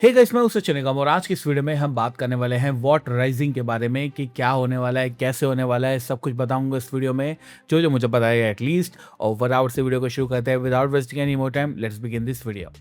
Hey guys, मैं हूं सचिन निगम और आज की इस वीडियो में हम बात करने वाले हैं वॉट राइजिंग के बारे में कि क्या होने वाला है, कैसे होने वाला है, सब कुछ बताऊंगा इस वीडियो में जो जो मुझे पता है एटलीस्ट। और विदाउट से वीडियो को शुरू करते हैं without wasting any more time, let's begin this video.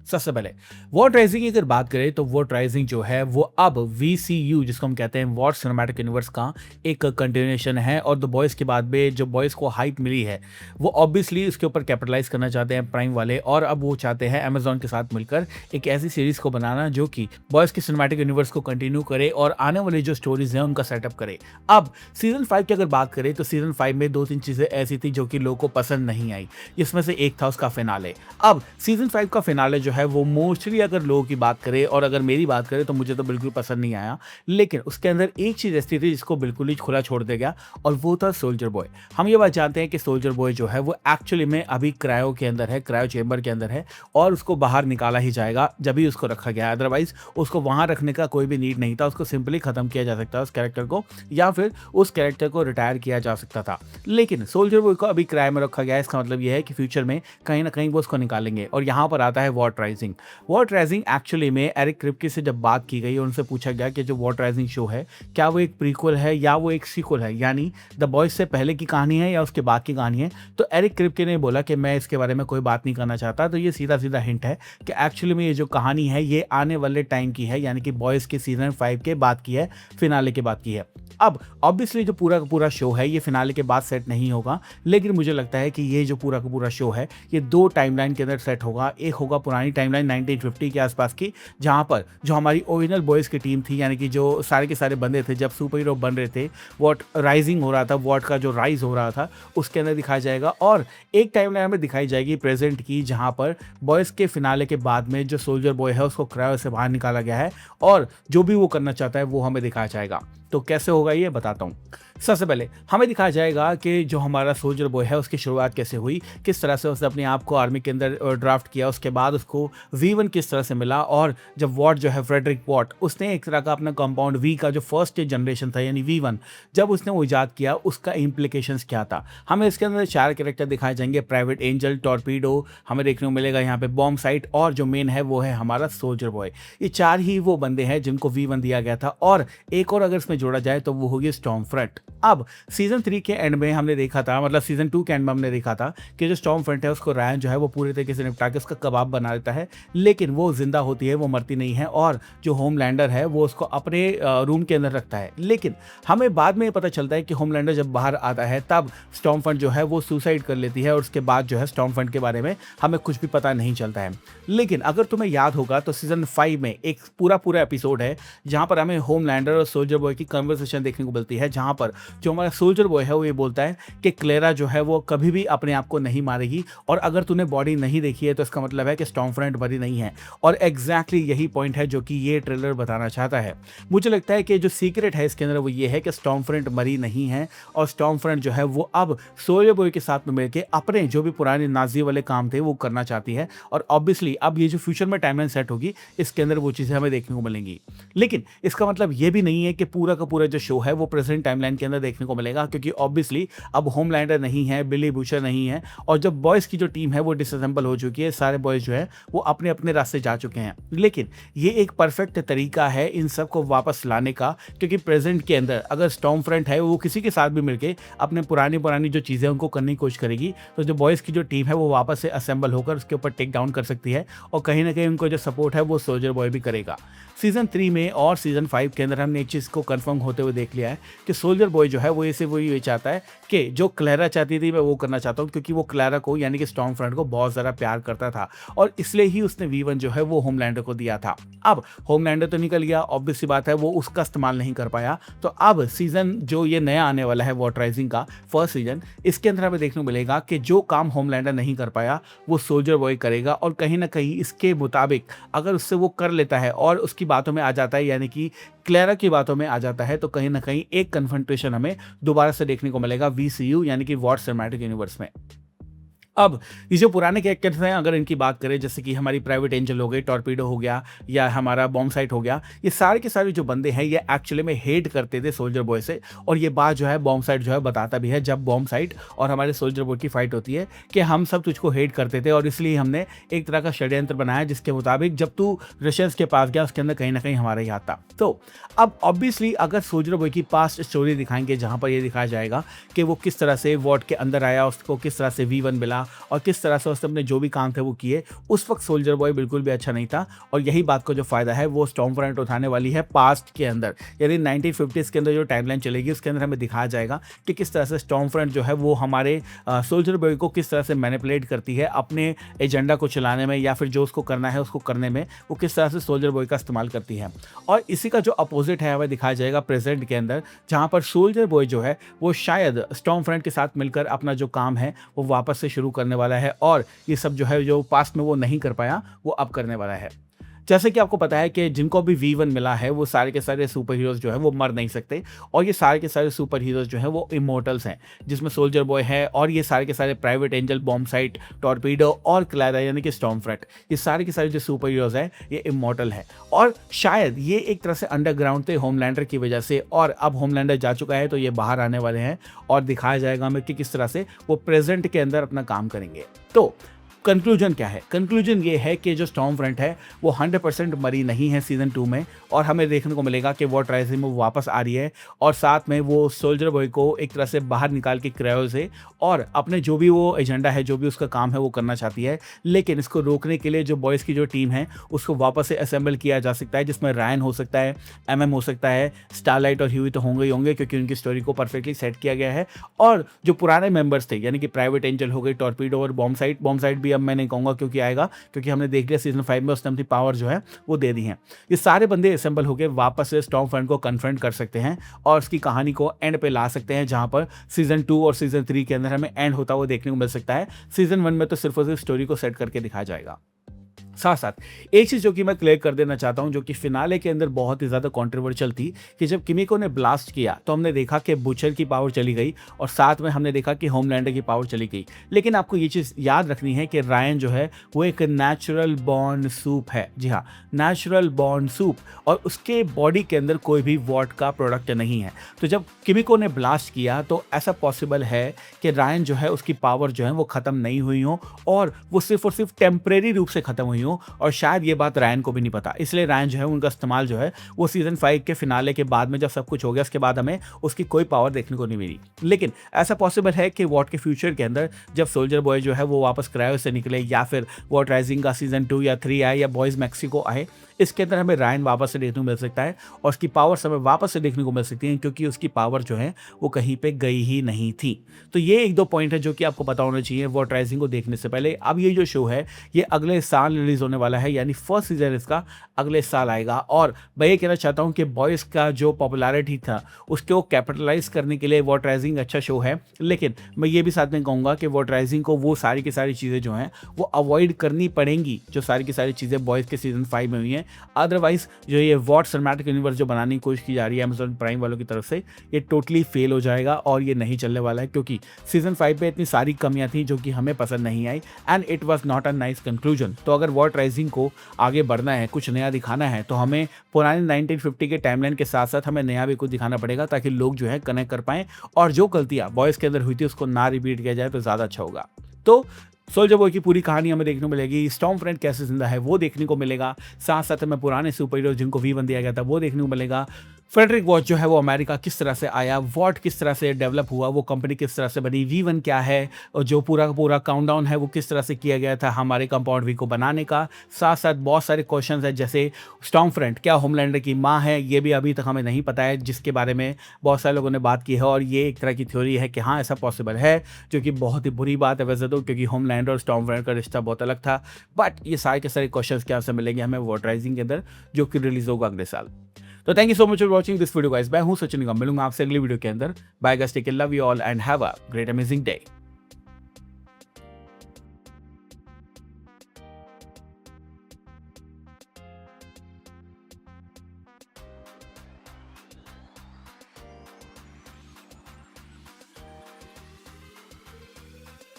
सबसे पहले वॉट राइजिंग की अगर बात करें तो वॉट राइजिंग जो है वो अब VCU जिसको हम कहते हैं वॉट सिनेमैटिक यूनिवर्स का एक कंटिन्यूएशन है। और द बॉयज़ के बाद में जो बॉयज़ को हाइप मिली है वो ऑब्वियसली उसके ऊपर कैपिटलाइज करना चाहते हैं प्राइम वाले, और अब वो चाहते हैं अमेजॉन के साथ मिलकर एक ऐसी सीरीज को बनाना जो कि बॉयज़ के सिनेमैटिक यूनिवर्स को कंटिन्यू करे और आने वाली जो स्टोरीज हैं उनका सेटअप करे। अब सीजन 5 की अगर बात करें तो सीजन 5 में 2-3 चीज़ें ऐसी थी जो कि लोगों को पसंद नहीं आई, इसमें से एक था उसका फिनाले। अब सीजन 5 का फिनाले जो है वो मोस्टली अगर लोगों की बात करें और अगर मेरी बात करें तो मुझे तो बिल्कुल पसंद नहीं आया, लेकिन उसके अंदर एक चीज़ ऐसी थी जिसको बिल्कुल ही खुला छोड़ दिया गया और वो था सोल्जर बॉय। हम ये बात जानते हैं कि सोल्जर बॉय जो है वो एक्चुअली में अभी क्रायो के अंदर है, क्रायो चेंबर के अंदर है और उसको बाहर निकाला ही जाएगा जब भी उसको रखा गया। अदरवाइज उसको वहां रखने का कोई भी नीड नहीं था, उसको सिंपली खत्म किया जा सकता है उस कैरेक्टर को, या फिर उस कैरेक्टर को रिटायर किया जा सकता था। लेकिन सोल्जर बॉय को अभी क्रायो में रखा गया है, इसका मतलब यह है कि फ्यूचर में कहीं ना कहीं वो उसको निकालेंगे। और यहाँ पर आता है what rising. What rising actually में एरिक क्रिप्के से जब बात की गई और उनसे पूछा गया कि जो वॉट राइजिंग शो है क्या वो एक प्रीक्वल है या वो एक सीक्वल है, यानी द बॉयज से पहले की कहानी है या उसके बाद की कहानी है, तो एरिक क्रिप्के ने बोला कि मैं इसके बारे में कोई बात नहीं करना चाहता। तो ये सीधा सीधा हिंट है कि एक्चुअली में ये जो कहानी है ये आने वाले टाइम की है, यानी कि बॉयज के सीजन 5 के बाद की है, फिनाले के बाद की है। अब ऑब्वियसली जो पूरा का पूरा शो है ये फिनाले के बाद सेट नहीं होगा, लेकिन मुझे लगता है कि ये जो पूरा का पूरा शो है ये दो टाइमलाइन के अंदर सेट होगा। एक होगा पुरानी टाइमलाइन 1950 के आसपास की, जहां पर जो हमारी ओरिजिनल बॉयज़ की टीम थी, यानी कि जो सारे के सारे बंदे थे जब सुपर हीरो बन रहे थे, वॉट राइजिंग हो रहा था, वॉट का जो राइज हो रहा था उसके अंदर दिखाया जाएगा। और एक टाइमलाइन हमें दिखाई जाएगी प्रेजेंट की, जहां पर बॉयज़ के फिनाले के बाद में जो सोल्जर बॉय है उसको क्रायो से बाहर निकाला गया है और जो भी वो करना चाहता है वो हमें दिखाया जाएगा। तो कैसे होगा ये बताता हूँ। सबसे पहले हमें दिखाया जाएगा कि जो हमारा सोल्जर बॉय है उसकी शुरुआत कैसे हुई, किस तरह से उसने अपने आप को आर्मी के अंदर ड्राफ्ट किया, उसके बाद उसको V1 किस तरह से मिला, और जब वॉट जो है फ्रेडरिक वॉट उसने एक तरह का अपना कंपाउंड V का जो फर्स्ट जनरेशन था यानी V1 जब उसने वो ईजाद किया उसका इम्प्लीकेशंस क्या था। हमें इसके अंदर 4 कैरेक्टर दिखाए जाएंगे, प्राइवेट एंजल, टॉर्पीडो हमें देखने को मिलेगा यहाँ पे, बॉम्ब साइट, और जो मेन है वो है हमारा सोल्जर बॉय। ये 4 ही वो बंदे हैं जिनको V1 दिया गया था, और एक और अगर इसमें जोड़ा जाए तो वो होगी स्टॉर्म फ्रंट। अब सीजन 3 के एंड में हमने देखा था, मतलब सीजन 2 के एंड में हमने देखा था कि जो स्टॉर्म फ्रंट है उसको रायन जो है वो पूरे तरीके से निपटा के उसका कबाब बना देता है, लेकिन वो जिंदा होती है, वो मरती नहीं है, और जो होमलैंडर है वो उसको अपने रूम के अंदर रखता है। लेकिन हमें बाद में पता चलता है कि होमलैंडर जब बाहर आता है तब स्टॉर्म फ्रंट जो है वो सुसाइड कर लेती है, और उसके बाद जो है स्टॉर्म फ्रंट के बारे में हमें कुछ भी पता नहीं चलता है। लेकिन अगर तुम्हें याद होगा तो सीजन 5 में एक पूरा पूरा एपिसोड है जहां पर हमें होमलैंडर और सोल्जर बॉय की कन्वर्सेशन देखने को मिलती है, जहां पर जो हमारा सोल्जर बॉय है वो ये बोलता है कि क्लेरा जो है वो कभी भी अपने आप को नहीं मारेगी, और अगर तूने बॉडी नहीं देखी है तो इसका मतलब है कि स्टॉर्म फ्रंट मरी नहीं है। और एग्जैक्टली यही पॉइंट है जो कि ये ट्रेलर बताना चाहता है। मुझे लगता है कि जो सीक्रेट है इसके अंदर वो ये है कि स्टॉर्म फ्रंट मरी नहीं है, और स्टॉर्म फ्रंट जो है वो अब सोल्जर बॉय के साथ में मिलकर अपने जो भी पुराने नाजी वाले काम थे वो करना चाहती है। और ऑब्वियसली अब ये जो फ्यूचर में टाइमलाइन सेट होगी इसके अंदर वो चीज़ें हमें देखने को मिलेंगी। लेकिन इसका मतलब ये भी नहीं है कि पूरा का पूरा जो शो है वो प्रेजेंट टाइमलाइन के अंदर देखने को मिलेगा, क्योंकि ऑब्वियसली अब होमलैंडर नहीं है, बिली बूचर नहीं है, और जब बॉयज़ की जो टीम है वो डिसअसेंबल हो चुकी है, सारे बॉयज़ जो है वो अपने अपने रास्ते जा चुके हैं। लेकिन ये एक परफेक्ट तरीका है इन सबको वापस लाने का, क्योंकि प्रेजेंट के अंदर अगर स्टॉर्म फ्रंट है वो किसी के साथ भी मिलके अपने पुरानी पुरानी जो चीज़ें उनको करने की कोशिश करेगी, तो जो बॉयज़ की जो टीम है वो वापस से असेंबल होकर उसके ऊपर टेक डाउन कर सकती है, और कहीं ना कहीं उनको जो सपोर्ट है वो सोल्जर बॉय भी करेगा। सीजन 3 में और सीजन 5 के अंदर हमने एक चीज़ को कंफर्म होते हुए देख लिया है कि सोल्जर बॉय जो है वो ऐसे वही ये चाहता है कि जो क्लैरा चाहती थी मैं वो करना चाहता हूँ, क्योंकि वो क्लैरा को यानी कि स्टॉर्म फ्रंट को बहुत ज़्यादा प्यार करता था, और इसलिए ही उसने V1 जो है वो होमलैंडर को दिया था। अब होमलैंडर तो निकल गया, ऑब्वियस सी बात है वो उसका इस्तेमाल नहीं कर पाया, तो अब सीजन जो ये नया आने वाला है वॉट राइजिंग का फर्स्ट सीजन, इसके अंदर हमें देखने को मिलेगा कि जो काम होमलैंडर नहीं कर पाया वो सोल्जर बॉय करेगा, और कहीं ना कहीं इसके मुताबिक अगर उससे वो कर लेता है और उसकी बातों में आ जाता है, यानी कि क्लैरा की बातों में आ जाता है, तो कहीं ना कहीं एक कन्फ्रंटेशन हमें दोबारा से देखने को मिलेगा VCU यानी कि वॉट सिनेमैटिक यूनिवर्स में। अब ये जो पुराने कैरेक्टर्स हैं, अगर इनकी बात करें, जैसे कि हमारी प्राइवेट एंजल हो गई, टॉर्पीडो हो गया या हमारा बॉम्ब साइट हो गया, ये सारे के सारे जो बंदे हैं ये एक्चुअली में हेट करते थे सोल्जर बॉय से। और ये बात जो है बॉम्ब साइट जो है बताता भी है, जब बॉम्ब साइट और हमारे सोल्जर बॉय की फाइट होती है, कि हम सब तुझको हेट करते थे और इसलिए हमने एक तरह का षड्यंत्र बनाया जिसके मुताबिक जब तू रशियंस के पास गया उसके अंदर कहीं ना कहीं हमारा ही हाथ था। तो अब ऑब्वियसली अगर सोल्जर बॉय की पास्ट स्टोरी दिखाएंगे जहां पर ये दिखाया जाएगा कि वो किस तरह से वॉट के अंदर आया, उसको किस तरह से V1 मिला और किस तरह से उसने अपने जो भी काम थे वो किए, उस वक्त सोल्जर बॉय बिल्कुल भी अच्छा नहीं था। और यही बात को जो फायदा है वो स्टॉर्मफ्रंट उठाने वाली है पास्ट के अंदर, यानी 1950s के अंदर जो टाइमलाइन चलेगी उसके अंदर हमें दिखाया जाएगा कि किस तरह से स्टॉर्मफ्रंट जो है वो हमारे सोल्जर बॉय को किस तरह से मैनिपुलेट करती है अपने एजेंडा को चलाने में, या फिर जो उसको करना है उसको करने में वो किस तरह से सोल्जर बॉय का इस्तेमाल करती है। और इसी का जो अपोजिट है हमें दिखाया जाएगा प्रेजेंट के अंदर, जहां पर सोल्जर बॉय जो है वो शायद स्टॉर्मफ्रंट के साथ मिलकर अपना जो काम है वो वापस से शुरू करने वाला है, और ये सब जो है जो पास्ट में वो नहीं कर पाया वो अब करने वाला है। जैसे कि आपको पता है कि जिनको भी V1 मिला है वो सारे के सारे सुपर हीरोज जो है वो मर नहीं सकते, और ये सारे के सारे सुपर हीरोज जो है वो इमोर्टल्स हैं, जिसमें सोल्जर बॉय है और ये सारे के सारे private angel, bomb site, torpedo और क्लारा यानी कि स्टॉर्मफ्रंट, ये सारे के सारे जो सुपर हीरोज हैं ये इमोर्टल हैं। और शायद ये एक तरह से अंडरग्राउंड थे होमलैंडर की वजह से, और अब होमलैंडर जा चुका है तो ये बाहर आने वाले हैं और दिखाया जाएगा हमें कि किस तरह से वो प्रेजेंट के अंदर अपना काम करेंगे। तो कंक्लूजन क्या है? कंक्लूजन ये है कि जो स्टॉर्मफ्रंट है वो 100% मरी नहीं है सीजन 2 में, और हमें देखने को मिलेगा कि वॉट राइजिंग में वापस आ रही है, और साथ में वो सोल्जर बॉय को एक तरह से बाहर निकाल के क्रायो से और अपने जो भी वो एजेंडा है, जो भी उसका काम है वो करना चाहती है। लेकिन इसको रोकने के लिए जो बॉयज़ की जो टीम है उसको वापस से असेंबल किया जा सकता है, जिसमें रायन हो सकता है, MM हो सकता है, स्टारलाइट और ह्यूई तो होंगे ही होंगे क्योंकि उनकी स्टोरी को परफेक्टली सेट किया गया है। और जो पुराने मेंबर्स थे यानी कि प्राइवेट एंजल हो गई, टॉर्पीडो और बॉम्ब साइट भी अब मैं नहीं कहूँगा क्योंकि आएगा, क्योंकि हमने देख लिया सीजन 5 में उसने अपनी पावर जो है वो दे दी है। ये सारे बंदे असेंबल होकर वापस से स्टॉर्मफ्रंट को कन्फ्रंट कर सकते हैं और उसकी कहानी को एंड पे ला सकते हैं, जहां पर सीजन 2 और सीजन 3 के अंदर हमें एंड होता हुआ देखने को मिल सकता है। सीजन 1 में तो सिर्फ और सिर्फ स्टोरी को सेट करके दिखाया जाएगा। साथ साथ एक चीज़ जो कि मैं क्लियर कर देना चाहता हूं, जो कि फिनाले के अंदर बहुत ही ज़्यादा कंट्रोवर्शियल थी, कि जब किमिको ने ब्लास्ट किया तो हमने देखा कि बुचर की पावर चली गई और साथ में हमने देखा कि होमलैंडर की पावर चली गई। लेकिन आपको ये चीज़ याद रखनी है कि रायन जो है वो एक नेचुरल बॉर्न सूप है। जी हाँ, नेचुरल बॉर्न सूप, और उसके बॉडी के अंदर कोई भी वॉट का प्रोडक्ट नहीं है। तो जब किमिको ने ब्लास्ट किया तो ऐसा पॉसिबल है कि रायन जो है उसकी पावर जो है वो ख़त्म नहीं हुई हो, और वो सिर्फ और सिर्फ टेम्परेरी रूप से ख़त्म हुई हो, और शायद ये बात रायन को भी नहीं पता। इसलिए रायन जो है उनका इस्तेमाल जो है वो सीजन 5 के फिनाले के बाद में जब सब कुछ हो गया उसके बाद हमें उसकी कोई पावर देखने को नहीं मिली। लेकिन ऐसा पॉसिबल है कि वॉट के फ्यूचर के अंदर जब सोल्जर बॉय जो है वो वापस क्रायो से निकले, या फिर वॉट राइजिंग का सीजन 2 या 3 आए, या बॉयज मैक्सिको आए, इसके अंदर हमें रायन वापस से देखने को मिल सकता है और उसकी पावर हमें वापस से देखने को मिल सकती है, क्योंकि उसकी पावर जो है वो कहीं पे गई ही नहीं थी। तो ये एक दो पॉइंट है जो कि आपको पता होना चाहिए वॉट राइजिंग को देखने से पहले। अब ये जो शो है ये अगले साल रिलीज होने वाला है, यानी फर्स्ट सीजन इसका अगले साल आएगा। और मैं ये कहना चाहता हूँ कि बॉयज का जो पॉपुलैरिटी था उसको कैपिटलाइज करने के लिए वॉट राइजिंग अच्छा शो है, लेकिन मैं ये भी साथ में कहूँगा कि वॉट राइजिंग को वो सारी की सारी चीज़ें जो हैं वो अवॉइड करनी पड़ेंगी, जो सारी की सारी चीज़ें बॉयज़ के सीजन 5 में हुई हैं। अदरवाइज जो ये वॉट सिनेमैटिक यूनिवर्स जो बनाने की कोशिश की जा रही है अमेज़न प्राइम वालों की तरफ से, ये टोटली फेल हो जाएगा और ये नहीं चलने वाला है, क्योंकि सीजन 5 पे इतनी सारी कमियां थी जो कि हमें पसंद नहीं आई, and it was not a nice conclusion. तो अगर वॉट राइजिंग को आगे बढ़ना है, कुछ नया दिखाना है, तो हमें पुराने 1950 के टाइमलाइन के साथ साथ हमें नया भी कुछ दिखाना पड़ेगा, ताकि लोग जो है कनेक्ट कर पाएं और जो गलतियां बॉयज़ के अंदर हुई थी उसको ना रिपीट किया जाए तो ज़्यादा अच्छा होगा। तो सोल्जर बॉय की पूरी कहानी हमें देखने को मिलेगी, स्टॉर्मफ्रंट कैसे जिंदा है वो देखने को मिलेगा, साथ साथ हमें पुराने सुपर हीरो जिनको V1 दिया गया था वो देखने को मिलेगा, फ्रेडरिक वॉट जो है वो अमेरिका किस तरह से आया, वॉट किस तरह से डेवलप हुआ, वो कंपनी किस तरह से बनी, V1 क्या है, और जो पूरा का पूरा काउंटडाउन है वो किस तरह से किया गया था हमारे कंपाउंड V को बनाने का। साथ साथ बहुत सारे क्वेश्चंस हैं, जैसे स्टॉर्मफ्रंट क्या होमलैंडर की माँ है, ये भी अभी तक हमें नहीं पता है, जिसके बारे में बहुत सारे लोगों ने बात की है, और ये एक तरह की थ्योरी है कि हाँ ऐसा पॉसिबल है, जो कि बहुत ही बुरी बात है वैसे तो, क्योंकि होमलैंडर और स्टॉर्मफ्रंट का रिश्ता बहुत अलग था। बट ये सारे के सारे क्वेश्चंस क्या से मिलेंगे हमें वॉट राइजिंग के अंदर, जो कि रिलीज होगा अगले साल। तो thank you so much for watching this video guys. मैं हूं सचिन निगम, मिलूंगा आपसे अगली वीडियो के अंदर। Bye guys, take care, love you all and have a great amazing day.